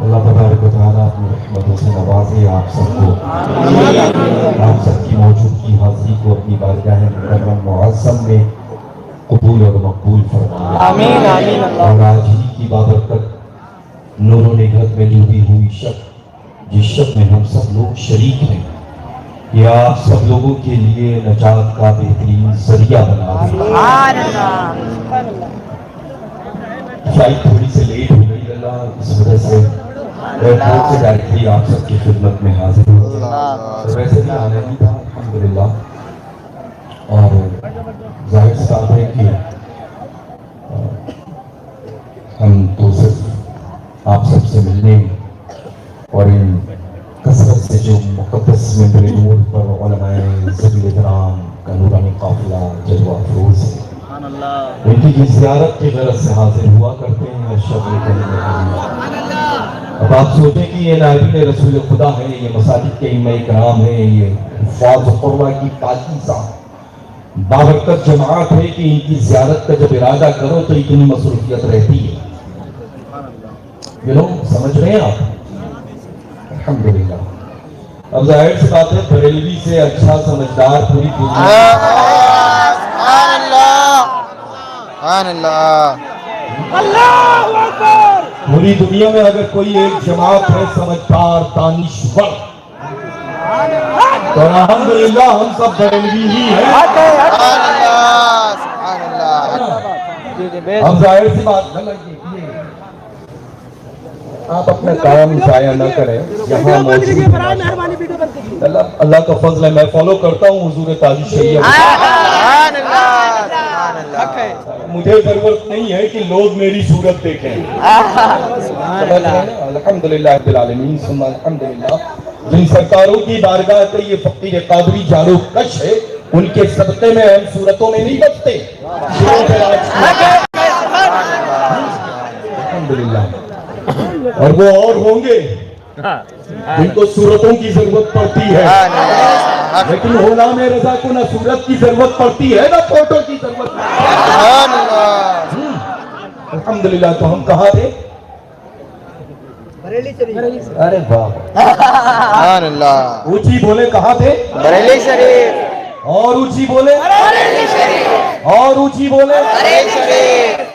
اللہ تبارک و تعالیٰ اپنی رحمتوں سے نوازے آپ سب کو، آپ سب کی موجودگی حاضری کو اپنی بارگاہ مکرم معظم میں قبول اور مقبول فرمائے، آمین آمین اللہ۔ اور آج ہی کی بابرکت نور و نگہت میں ڈوبی ہوئی شب، جس شب میں ہم سب لوگ شریک ہیں، یہ آپ سب لوگوں کے لیے نجات کا بہترین ذریعہ بنا دے۔ فلائٹ تھوڑی سے لیٹ ہو گئی، اللہ اس وجہ سے ایئرپورٹ سے ڈائریکٹلی آپ سب کی خدمت میں حاضر ہوں۔ ویسے بھی آنا ہی تھا الحمدللہ، اور ظاہر سی بات ہے کہ ہم تو صرف آپ سب سے ملنے اور ان کثرت سے جو مقدس ممبر نور پر علماء ذوی احترام کا نورانی قافلہ جلوہ افروز ہے، ان کی زیارت کی غرض سے حاضر ہوا کرتے ہیں ہر شب لیکن اب آپ سوچیں کہ یہ نائبین رسول خدا ہے، یہ مساجد کے ائمہ کرام ہیں، یہ حفاظ قرآن کی پاکیزہ بابرکت جماعت ہے کہ ان کی زیارت کا جب ارادہ کرو تو اتنی مصروفیت رہتی ہے، سمجھ رہے ہیں آپ؟ الحمدللہ۔ اب ظاہر سی بات ہے بریلوی سے اچھا سمجھدار پوری پوری دنیا میں اگر کوئی ایک جماعت ہے سمجھدار دانشور تو الحمدللہ ہم سب بریلوی ہی ہیں۔ اب ظاہر سی بات آپ اپنا کام ضائع نہ کریں، یہاں موجود اللہ کا فضل ہے، میں فالو کرتا ہوں حضور تاج شریعہ، مجھے ضرورت نہیں ہے کہ لوگ میری صورت دیکھیں، الحمدللہ رب العالمین ثم الحمدللہ۔ جن سرکاروں کی بارگاہ پہ یہ فقیر قادری جاڑو کش ہے، ان کے صدقے میں ہم صورتوں میں نہیں بچتے، الحمدللہ۔ اور وہ اور ہوں گے جن کو صورتوں کی ضرورت پڑتی ہے، لیکن غلام رضا کو نہ صورت کی ضرورت پڑتی ہے نہ فوٹو کی ضرورت پڑتی ہے، الحمدللہ۔ تو ہم کہاں تھے؟ بریلی شریف۔ ارے واہ، اونچی بولے کہاں تھے؟ بریلی شریف۔ اور اونچی بولے؟ بریلی شریف۔ اور اونچی بولے؟ بریلی شریف۔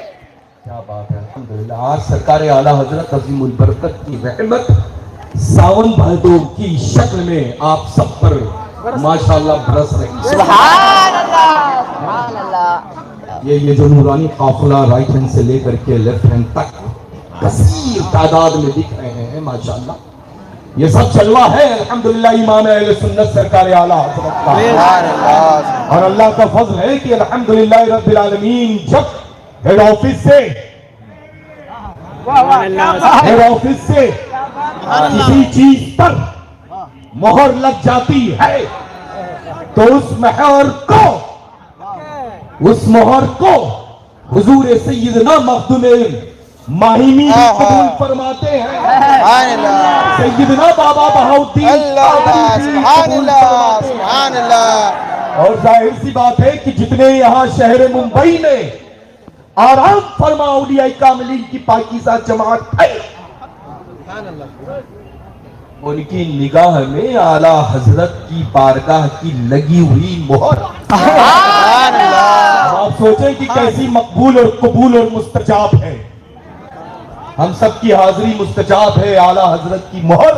کیا بات ہے، الحمدللہ۔ آج سرکار اعلیٰ حضرت عظیم البرکت کی رحمت ساون بھادو کی شکل میں آپ سب پر ماشاءاللہ برس رہی ہے، سبحان اللہ سبحان اللہ۔ یہ جو نورانی قافلہ رائٹ ہینڈ سے لے کر کے لیفٹ ہینڈ تک کثیر تعداد میں دکھ رہے ہیں ماشاءاللہ، یہ سب چلوا ہے الحمدللہ امام اہل سنت سرکار اعلیٰ حضرت کا، اور اللہ کا فضل ہے کہ الحمدللہ رب العالمین جب ہیڈ آفس سے کسی چیز پر مہر لگ جاتی ہے تو اس مہر کو حضور سیدنا مخدوم ماہیمی قبول فرماتے ہیں، سیدنا بابا بہاؤالدین سبحان اللہ۔ اور ظاہر سی بات ہے کہ جتنے یہاں شہر ممبئی میں آرام فرما اولیاء کاملین کی پاکیزہ جماعت ہے، ان کی نگاہ میں اعلیٰ حضرت کی بارگاہ کی لگی ہوئی مہر، آپ سوچیں کہ کیسی مقبول اور قبول اور مستجاب ہے، ہم سب کی حاضری مستجاب ہے، اعلیٰ حضرت کی مہر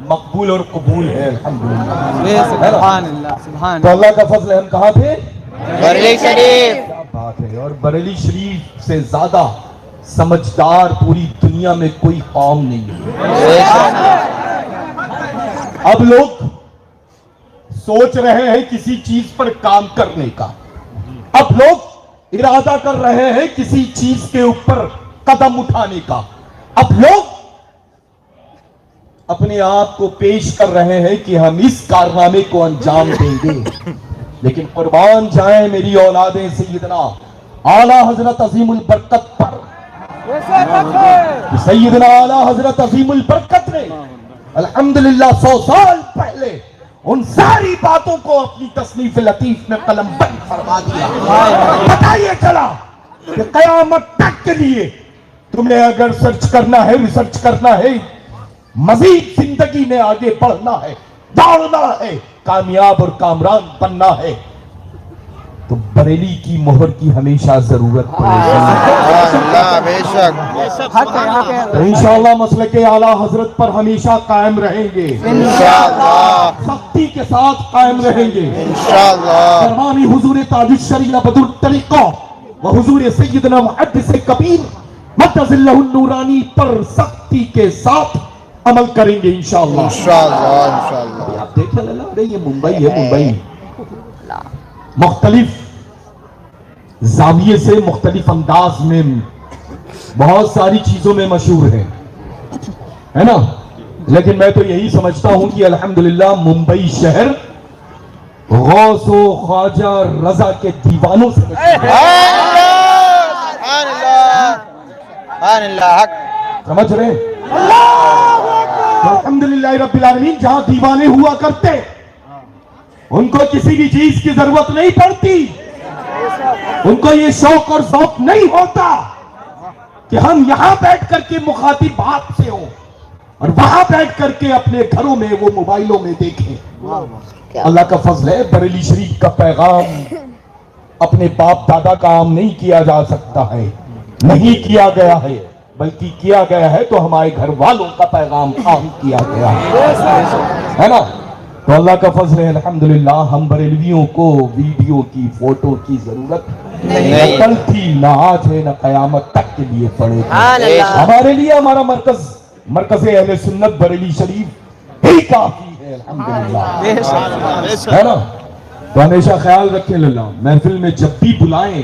مقبول اور قبول ہے الحمدللہ۔ سبحان اللہ سبحان تو اللہ کا فضل ہے، ہم کہاں تھے؟ بریلی شریف۔ کیا بات ہے، اور بریلی شریف سے زیادہ سمجھدار پوری دنیا میں کوئی قوم نہیں ہے۔ اب لوگ سوچ رہے ہیں کسی چیز پر کام کرنے کا، اب لوگ ارادہ کر رہے ہیں کسی چیز کے اوپر قدم اٹھانے کا، اب لوگ اپنے آپ کو پیش کر رہے ہیں کہ ہم اس کارنامے کو انجام دیں گے، لیکن قربان جائیں میری اولادیں سیدنا اعلیٰ حضرت عظیم البرکت پر، سیدنا اعلیٰ حضرت عظیم البرکت نے الحمدللہ 100 سال پہلے ان ساری باتوں کو اپنی تصنیف لطیف میں قلم بند فرما دیا. پتہ یہ چلا کہ قیامت تک کے لیے تمہیں اگر سرچ کرنا ہے، ریسرچ کرنا ہے، مزید زندگی میں آگے بڑھنا ہے، دوڑنا ہے، کامیاب اور کامران بننا ہے، تو بریلی کی مہر کی ہمیشہ ضرورت پڑے اللہ بے شک گی. انشاءاللہ مسلک اعلیٰ حضرت پر ہمیشہ قائم رہیں گے، انشاءاللہ سختی کے ساتھ قائم رہیں گے. انشاءاللہ فرمانی حضور تاج الشریعہ بدر الطریقہ و حضور سیدنا محدث کبیر مدظ اللہ النورانی پر سختی کے ساتھ عمل کریں گے انشاءاللہ. انشاءاللہ آپ دیکھیں اللہ، یہ ممبئی ہے، ممبئی مختلف زاویے سے، مختلف انداز میں بہت ساری چیزوں میں مشہور ہے نا، لیکن میں تو یہی سمجھتا ہوں کہ الحمدللہ ممبئی شہر غوث و خواجہ رضا کے دیوانوں سے مشہور ہے. سبحان اللہ حق سمجھ رہے ہیں؟ تو الحمدللہ رب العالمین جہاں دیوانے ہوا کرتے ان کو کسی بھی چیز کی ضرورت نہیں پڑتی، ان کو یہ شوق اور ذوق نہیں ہوتا کہ ہم یہاں بیٹھ کر کے مخاطب بات سے ہوں اور وہاں بیٹھ کر کے اپنے گھروں میں وہ موبائلوں میں دیکھیں. اللہ کا فضل ہے، بریلی شریف کا پیغام اپنے باپ دادا کا عام نہیں کیا جا سکتا ہے، نہیں کیا گیا ہے، بلکہ کیا گیا ہے تو ہمارے گھر والوں کا پیغام عام کیا گیا ہے نا. تو اللہ کا فضل ہے الحمدللہ ہم بریلویوں کو ویڈیو کی، فوٹو کی ضرورت نہ کل تھی، نہ آج ہے، نہ قیامت تک کے لیے پڑے گی. ہمارے لیے ہمارا مرکز اہل سنت بریلی شریف ہی کافی ہے الحمدللہ، ہے نا. تو ہمیشہ خیال رکھیں اللہ، محفل میں جب بھی بلائیں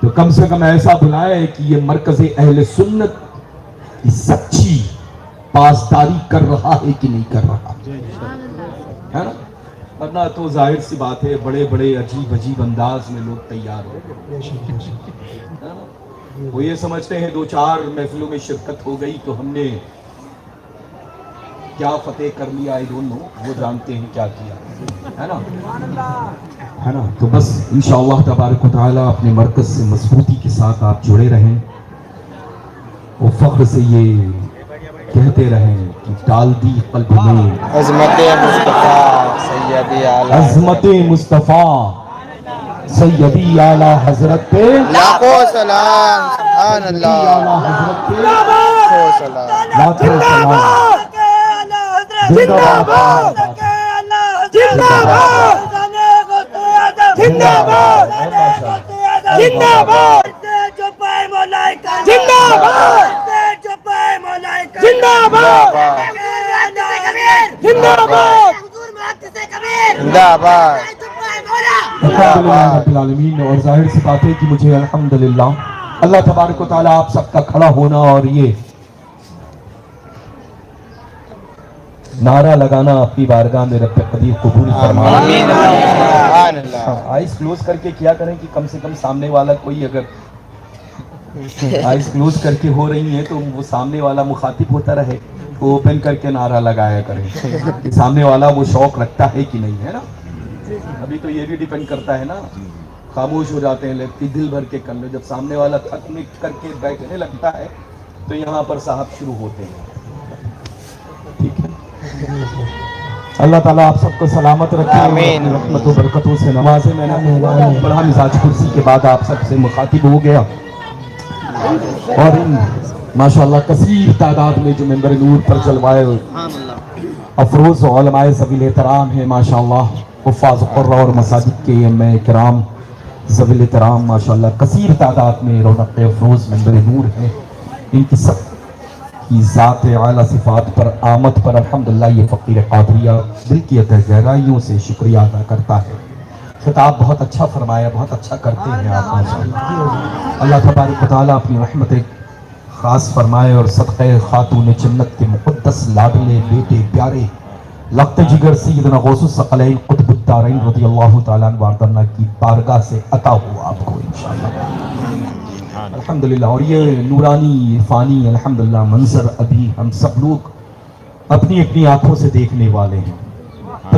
تو کم سے کم ایسا بلائیں کہ یہ مرکز اہل سنت کی سچی پاسداری کر رہا ہے کہ نہیں کر رہا ہے نا. ورنہ تو ظاہر سی بات ہے بڑے بڑے عجیب انداز میں لوگ تیار ہو، وہ یہ سمجھتے ہیں دو چار محفلوں میں شرکت ہو گئی تو ہم نے کیا فتح کر لیا، I don't know، وہ جانتے ہیں کیا کیا ہے نا. تو بس انشاءاللہ تبارک و تعالیٰ اپنے مرکز سے مضبوطی کے ساتھ آپ جڑے رہیں اور فخر سے یہ کہتے رہیں کہ ڈال دی قلب میں عظمت مصطفیٰ سیدی اعلیٰ عظمت مصطفیٰ سیدی اعلیٰ حضرت پہ لاکھوں سلام. سبحان اللہ اعلیٰ حضرت پہ لاکھوں سلام. لاکھوں سلام. زندہ باد زندہ باد زندہ باد زندہ باد زندہ باد زندہ باد زندہ باد زندہ باد. الحمدللہ رب العالمین. اور ظاہر سی بات ہے کہ مجھے الحمدللہ اللہ تبارک و تعالیٰ آپ سب کا کھڑا ہونا اور یہ نعرہ لگانا اپنی بارگاہ میں رب قدیر قبول فرمائے. آمین. سبحان اللہ. آئیز کلوز کر کے کیا کریں کہ کم سے کم سامنے والا کوئی اگر آئیز کلوز کر کے ہو رہی ہیں تو وہ سامنے والا مخاطب ہوتا رہے، وہ اوپن کر کے نعرہ لگایا کریں کہ سامنے والا وہ شوق رکھتا ہے کہ نہیں، ہے نا. ابھی تو یہ بھی ڈیپینڈ کرتا ہے نا، خاموش ہو جاتے ہیں لگتی دل بھر کے کر لو، جب سامنے والا تھک مک کر کے بیٹھنے لگتا ہے تو یہاں پر صاحب شروع ہوتے ہیں. ٹھیک ہے، اللہ تعالیٰ آپ سب کو سلامت رکھے، آمین. رحمت و برکتوں سے نوازے. میں نے بڑا مزاج کرسی کے بعد آپ سب سے مخاطب ہو گیا اور ان ماشاءاللہ کثیر تعداد میں جو ممبر نور پر جلوائے افروز و علماء ذوی احترام ہیں ماشاءاللہ، حفاظ قرہ اور مساجد کے ائمہ کرام ذوی احترام ماشاءاللہ کثیر تعداد میں رونق افروز ممبر نور ہیں، ان کی سب کی ذات اعلیٰ صفات پر آمد پر الحمدللہ یہ فقیر قادریہ دل کی گہرائیوں سے شکریہ ادا کرتا ہے. خطاب بہت اچھا فرمایا، بہت اچھا کرتے ہیں آپ ماشاءاللہ. اللہ تبارک و تعالیٰ اپنی رحمت خاص فرمائے اور صدقہ خاتون جنت کے مقدس لاڈلے بیٹے پیارے لخت جگر سیدنا غوث الثقلین قطب الدارین رضی اللہ تعالیٰ عنہ واردنہ کی بارگاہ سے عطا ہوا آپ کو انشاءاللہ الحمدللہ. اور یہ نورانی عرفانی الحمدللہ منظر ابھی ہم سب لوگ اپنی اپنی آنکھوں سے دیکھنے والے ہیں.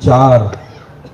4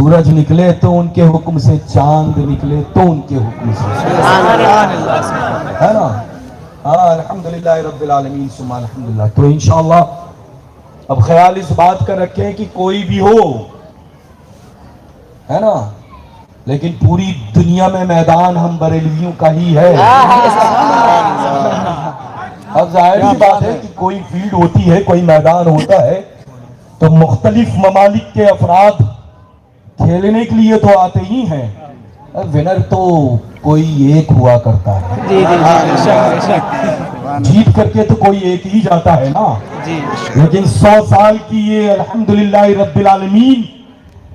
سورج نکلے تو ان کے حکم سے، چاند نکلے تو ان کے حکم سے، ہے نا؟ ہاں الحمدللہ رب العالمین ثم الحمدللہ۔ تو انشاءاللہ اب خیال اس بات کا رکھیں کہ کوئی بھی ہو، ہے نا، لیکن پوری دنیا میں میدان ہم بریلویوں کا ہی ہے۔ اب ظاہر سی بات ہے کہ کوئی فیلڈ ہوتی ہے، کوئی میدان ہوتا ہے تو مختلف ممالک کے افراد کھیلنے کے لیے تو آتے ہی ہیں، ونر تو کوئی ایک ہوا کرتا ہے، جیت کر کے تو کوئی ایک ہی جاتا ہے نا۔ لیکن 100 سال کی یہ الحمدللہ رب العالمین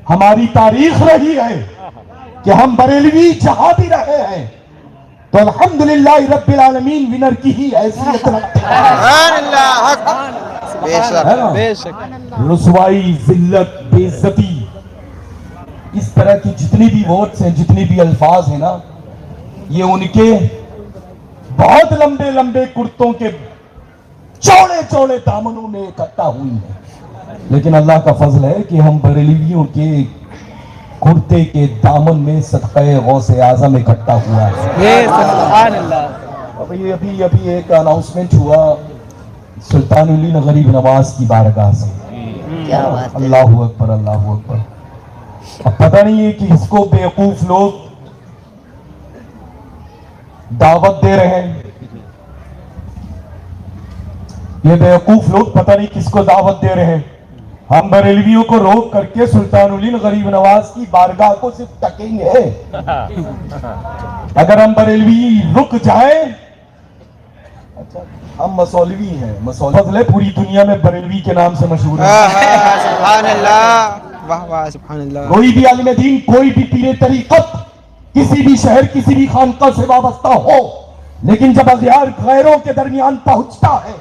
ہماری تاریخ رہی ہے کہ ہم بریلوی جہاں بھی رہے ہیں تو الحمدللہ رب العالمین ونر کی ہی حیثیت رکھتے ہیں، سبحان اللہ، حق، بے شک ہے نا؟ بے شک۔ رسوائی، ذلت، بے عزتی، اس طرح کی جتنی بھی ورڈز ہیں، جتنی بھی الفاظ ہیں نا، یہ ان کے بہت لمبے لمبے کرتوں کے چوڑے چوڑے دامنوں میں اکٹھا ہوئی ہیں، لیکن اللہ کا فضل ہے کہ ہم بریلویوں کے کرتے کے دامن میں صدقہ غوث اعظم اکٹھا ہوا ہے۔ سبحان اللہ۔ ابھی ایک اناؤنسمنٹ ہوا سلطان علی غریب نواز کی بارگاہ سے، کیا بات ہے۔ اللہ اکبر اللہ اکبر۔ اب پتہ نہیں ہے کہ اس کو بیوقوف لوگ دعوت دے رہے ہیں، یہ بیوقوف لوگ پتہ نہیں کس کو دعوت دے رہے ہیں۔ ہم بریلویوں کو روک کر کے سلطان علی غریب نواز کی بارگاہ کو صرف ٹکیں گے۔ اگر ہم بریلوی رک جائیں، ہم مسولوی ہیں، مسولوی فضل ہے پوری دنیا میں بریلوی کے نام سے مشہور ہے۔ سبحان اللہ، واہ واہ، سبحان اللہ۔ کوئی بھی عالم دین، کوئی بھی پیر طریقت کسی بھی شہر، کسی بھی خانقاہ سے وابستہ ہو، لیکن جب اغیار غیروں کے درمیان پہنچتا ہے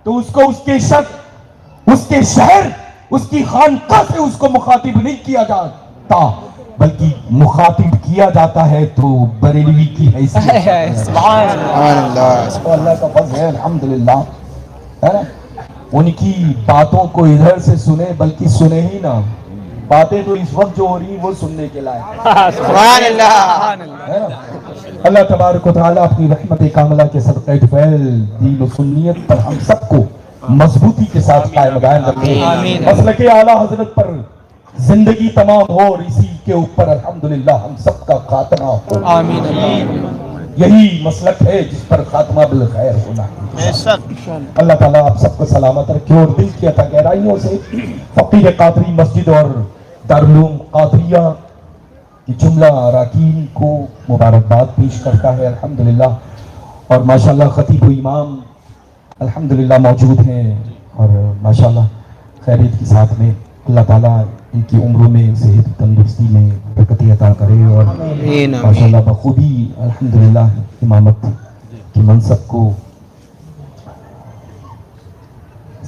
تو اس کو اس کے شخص، اس کے شہر، اس کی خانقاہ سے اس کو مخاطب نہیں کیا جاتا، بلکہ مخاطب کیا جاتا ہے تو بریلوی کی حیثیت۔ سبحان اللہ، تو اللہ کا فضل ہے الحمدللہ، ہے نا؟ ان کی باتوں کو ادھر سے سنے، بلکہ سنے ہی نہ، باتیں تو اس وقت جو ہو رہی وہ سننے کے لائق ہیں، سبحان اللہ۔ ہے نا؟ اللہ تبارک و تعالیٰ اپنی رحمت کاملہ کے صدقہ طفیل دین و سنیت پر ہم سب کو مضبوطی کے ساتھ قائم دائم رکھے، مسلک اعلیٰ حضرت پر زندگی تمام ہو اور اسی کے اوپر الحمدللہ ہم سب کا خاتمہ ہو، آمین۔ یہی مسلک ہے جس پر خاتمہ بالخیر ہونا ہے۔ اللہ تعالیٰ آپ سب کو سلامت رکھے اور دل کی عطا گہرائیوں سے فقیر قادری مسجد اور دارالعلوم قادریہ کی جملہ اراکین کو مبارکباد پیش کرتا ہے الحمدللہ۔ اور ماشاءاللہ خطیب و امام الحمدللہ موجود ہیں اور ماشاءاللہ خیریت کے ساتھ میں اللہ تعالیٰ ان کی عمروں میں صحت تندرستی میں برکت عطا کرے اور ماشاءاللہ بخوبی الحمدللہ امامت کی منصب کو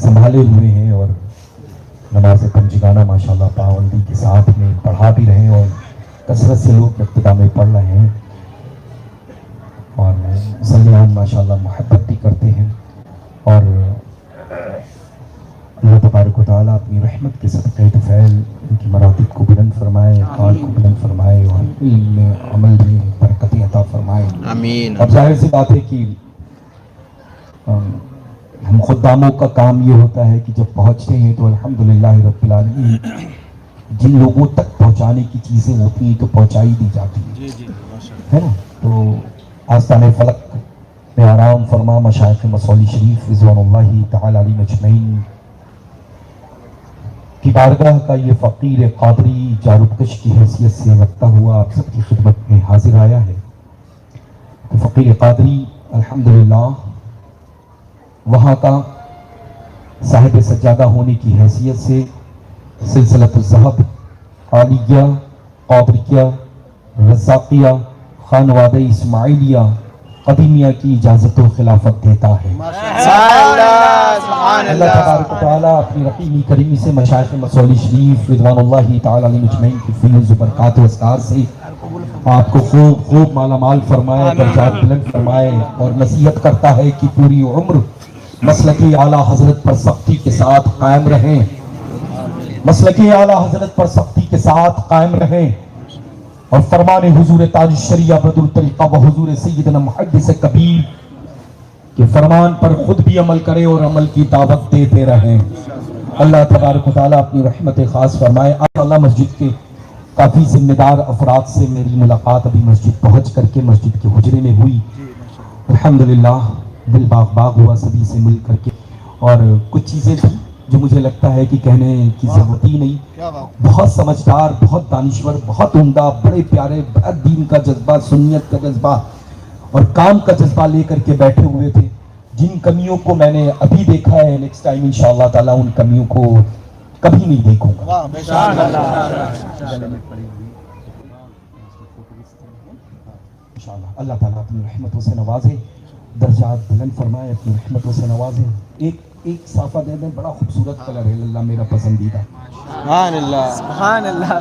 سنبھالے ہوئے ہیں اور نماز پنجگانہ ماشاءاللہ پابندی کے ساتھ میں پڑھا بھی رہے اور کثرت سے لوگ ابتدا میں پڑھ رہے ہیں اور مسلمان ماشاءاللہ محبت بھی کرتے ہیں اور اللہ تبارک و تعالیٰ اپنی رحمت کے صدقہ طفیل ان کی مراتب کو بلند فرمائے، قال کو بلند فرمائے اور علم میں عمل میں برکت عطا فرمائے، آمین۔ اب ظاہر سی بات ہے کہ ہم خداموں کا کام یہ ہوتا ہے کہ جب پہنچتے ہیں تو الحمدللہ رب العالمین جن لوگوں تک پہنچانے کی چیزیں ہوتی ہیں تو پہنچائی دی جاتی ہیں، ہے نا؟ تو آستانِ فلک میں آرام فرما مشائخ مصولی شریف رضوان اللہ تعالی علیہ مجمعین کی بارگاہ کا یہ فقیر قادری جاروبکش کی حیثیت سے رکھتا ہوا آپ سب کی خدمت میں حاضر آیا ہے۔ تو فقیر قادری الحمدللہ وہاں کا صاحب سجادہ ہونے کی حیثیت سے سلسلۃ الذہب، عالیہ، قادریہ، رزاقیہ، خانوادہ اسماعیلیہ، قدیمیہ کی اجازت و خلافت دیتا ہے۔ اللہ تبارک و تعالیٰ اپنی رحیمی کریمی سے مشائخ مصولی شریف رضوان اللہ تعالی علیہ مجمعین کی فیض و برکات و اسرار سے آپ کو خوب خوب مالا مال فرمائے، درجات بلند فرمائے اور نصیحت کرتا ہے کہ پوری عمر مسلک اعلیٰ حضرت پر سختی کے ساتھ قائم رہیں مسلک اعلیٰ حضرت پر سختی کے ساتھ قائم رہیں اور فرمان حضور تاج الشریعہ بدر الطریقہ و حضور سیدنا محدث کبیر کہ فرمان پر خود بھی عمل کرے اور عمل کی دعوت دیتے رہیں۔ اللہ تبارک و تعالیٰ اپنی رحمت خاص فرمائے۔ اللہ مسجد کے کافی ذمہ دار افراد سے میری ملاقات ابھی مسجد پہنچ کر کے مسجد کے حجرے میں ہوئی، الحمدللہ دل باغ ہوا سبھی سے مل کر کے، اور کچھ چیزیں تھیں جو مجھے لگتا ہے کہ کہنے کی ضرورت ہی نہیں۔ بہت سمجھدار، بہت دانشور، بہت عمدہ، بڑے پیارے، بہت دین کا جذبہ، سنیت کا جذبہ اور کام کا جذبہ لے کر کے بیٹھے ہوئے تھے۔ جن کمیوں کو میں نے ابھی دیکھا ہے، نیکسٹ ٹائم انشاءاللہ تعالیٰ ان کمیوں کو کبھی نہیں دیکھوں گا۔ انشاءاللہ اللہ تعالیٰ اپنی رحمتوں سے نوازے، درجات بلند فرمائے، اپنی رحمتوں سے نوازے۔ ایک صافہ دے دیں، بڑا خوبصورت کلر ہے، اللہ میرا پسندیدہ۔ سبحان اللہ، سبحان اللہ۔